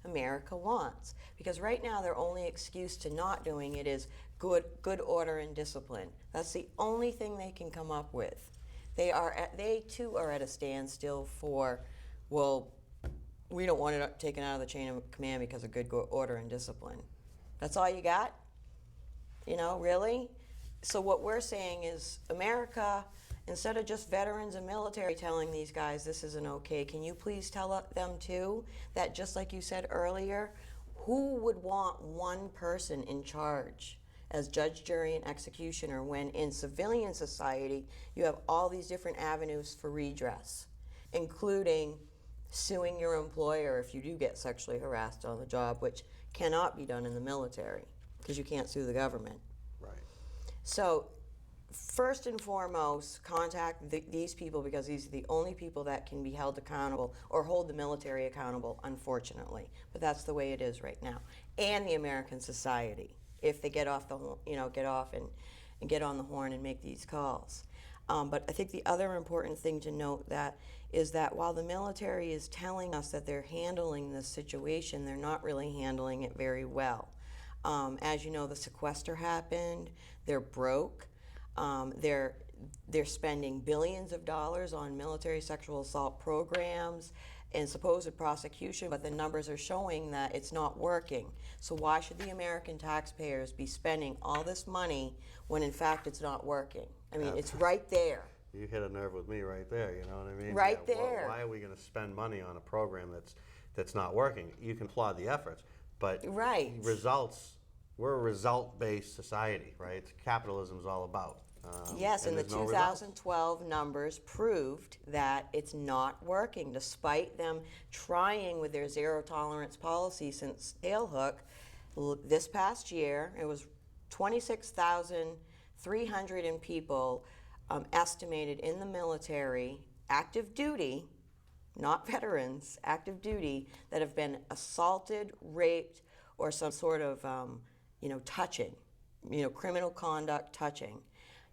America wants. Because right now their only excuse to not doing it is good order and discipline. That's the only thing they can come up with. They too are at a standstill for, well, we don't want it taken out of the chain of command because of good order and discipline. That's all you got? You know, really? So what we're saying is, America, instead of just veterans and military telling these guys this isn't okay, can you please tell them too that, just like you said earlier, who would want one person in charge as judge, jury, and executioner when in civilian society you have all these different avenues for redress, including suing your employer if you do get sexually harassed on the job, which cannot be done in the military because you can't sue the government. Right. So first and foremost, contact these people, because these are the only people that can be held accountable or hold the military accountable, unfortunately. But that's the way it is right now. And the American society, if they get off and get on the horn and make these calls. But I think the other important thing to note is that while the military is telling us that they're handling this situation, they're not really handling it very well. As you know, the sequester happened. They're broke. They're spending billions of dollars on military sexual assault programs and supposed prosecution, but the numbers are showing that it's not working. So why should the American taxpayers be spending all this money when in fact it's not working? I mean, it's right there. You hit a nerve with me right there, you know what I mean? Right there. Why are we going to spend money on a program that's not working? You can applaud the efforts, but right. Results, we're a result-based society, right? Capitalism is all about. Yes, and the there's no 2012 numbers proved that it's not working, despite them trying with their zero tolerance policy since tailhook. This past year, it was 26,300 people estimated in the military, active duty, not veterans, active duty, that have been assaulted, raped, or some sort of touching, criminal conduct touching.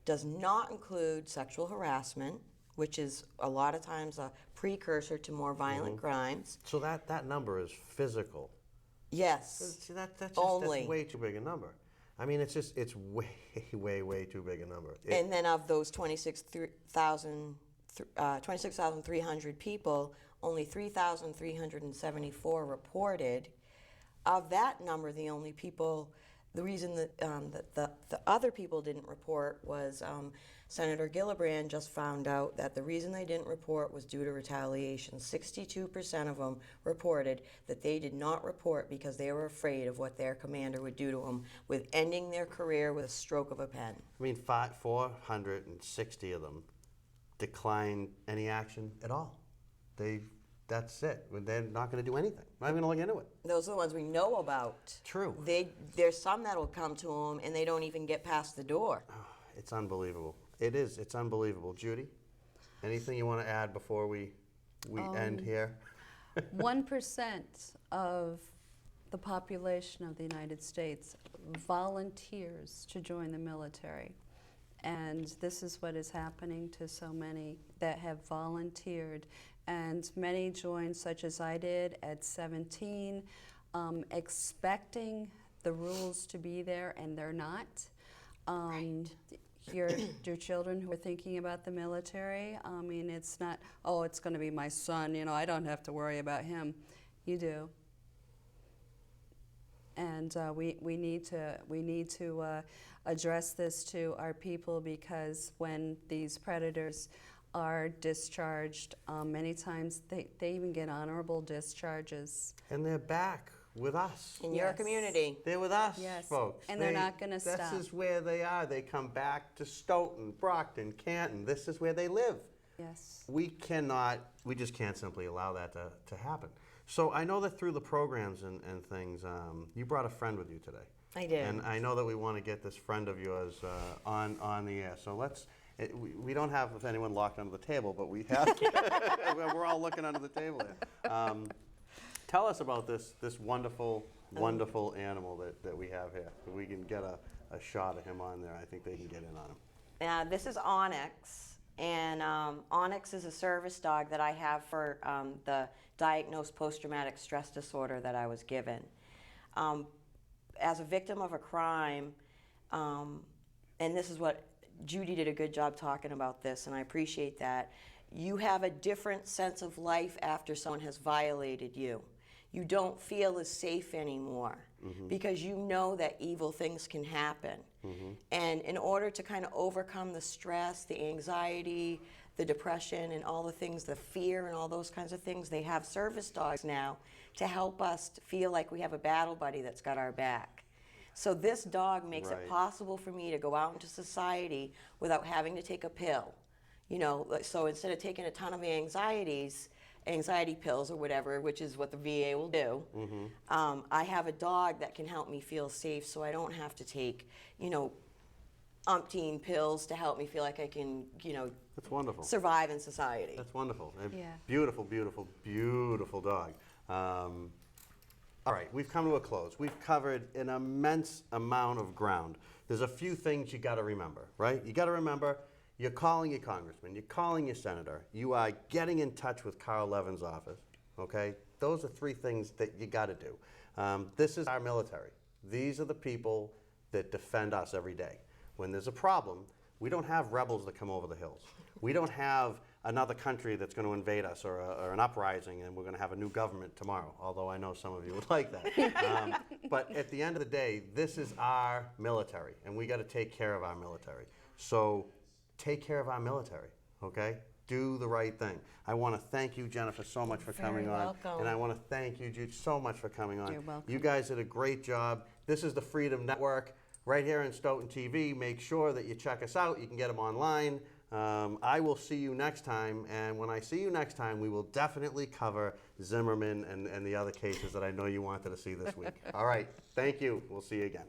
Does not include sexual harassment, which is a lot of times a precursor to more violent crimes. So that number is physical. Yes. See, that's only. way too big a number. I mean, it's way too big a number. And then of those 26,300 people, only 3,374 reported. Of that number, the only people. The reason that the other people didn't report was Senator Gillibrand just found out that the reason they didn't report was due to retaliation. 62% of them reported that they did not report because they were afraid of what their commander would do to them with ending their career with a stroke of a pen. I mean, 460 of them declined any action at all. That's it. They're not going to do anything. Not even going to look into it. Those are the ones we know about. True. There's some that will come to them and they don't even get past the door. Oh, it's unbelievable. It is. It's unbelievable. Judy, anything you want to add before we end here? 1% of the population of the United States volunteers to join the military. And this is what is happening to so many that have volunteered. And many joined, such as I did at 17, expecting the rules to be there, and they're not. Right. Your children who are thinking about the military, I mean, it's not, oh, it's going to be my son, I don't have to worry about him. You do. And we need to address this to our people, because when these predators are discharged, many times they even get honorable discharges. And they're back with us. In your community. They're with us, yes. folks. And they're not going to stop. This is where they are. They come back to Stoughton, Brockton, Canton. This is where they live. Yes. We just can't simply allow that to happen. So I know that through the programs and things, you brought a friend with you today. I did. And I know that we want to get this friend of yours on the air. So we don't have anyone locked under the table, but we have. We're all looking under the table here. Tell us about this wonderful animal that we have here. If we can get a shot of him on there, I think they can get in on him. This is Onyx. And Onyx is a service dog that I have for the diagnosed post-traumatic stress disorder that I was given. As a victim of a crime, and this is what Judy did a good job talking about this, and I appreciate that. You have a different sense of life after someone has violated you. You don't feel as safe anymore because you know that evil things can happen. And in order to kind of overcome the stress, the anxiety, the depression, and all the things, the fear and all those kinds of things, they have service dogs now to help us to feel like we have a battle buddy that's got our back. So this dog makes it possible for me to go out into society without having to take a pill. You know, so instead of taking a ton of anxiety pills or whatever, which is what the VA will do, I have a dog that can help me feel safe, so I don't have to take, you know, umpteen pills to help me feel like I can, you know, That's wonderful. survive in society. That's wonderful. A Yeah. Beautiful, beautiful, beautiful dog. All right, we've come to a close. We've covered an immense amount of ground. There's a few things you got to remember, right? You got to remember, you're calling your congressman, you're calling your senator, you are getting in touch with Carl Levin's office, okay? Those are three things that you got to do. This is our military. These are the people that defend us every day. When there's a problem, we don't have rebels that come over the hills. We don't have another country that's going to invade us or an uprising and we're going to have a new government tomorrow, although I know some of you would like that. But at the end of the day, this is our military and we got to take care of our military. So take care of our military, okay? Do the right thing. I want to thank you, Jennifer, so much for coming on. welcome. And I want to thank you, Jude, so much for coming on. You're welcome. You guys did a great job. This is the Freedom Network right here in Stoughton TV. Make sure that you check us out. You can get them online. I will see you next time, and when I see you next time, we will definitely cover Zimmerman and the other cases that I know you wanted to see this week. All right, thank you. We'll see you again.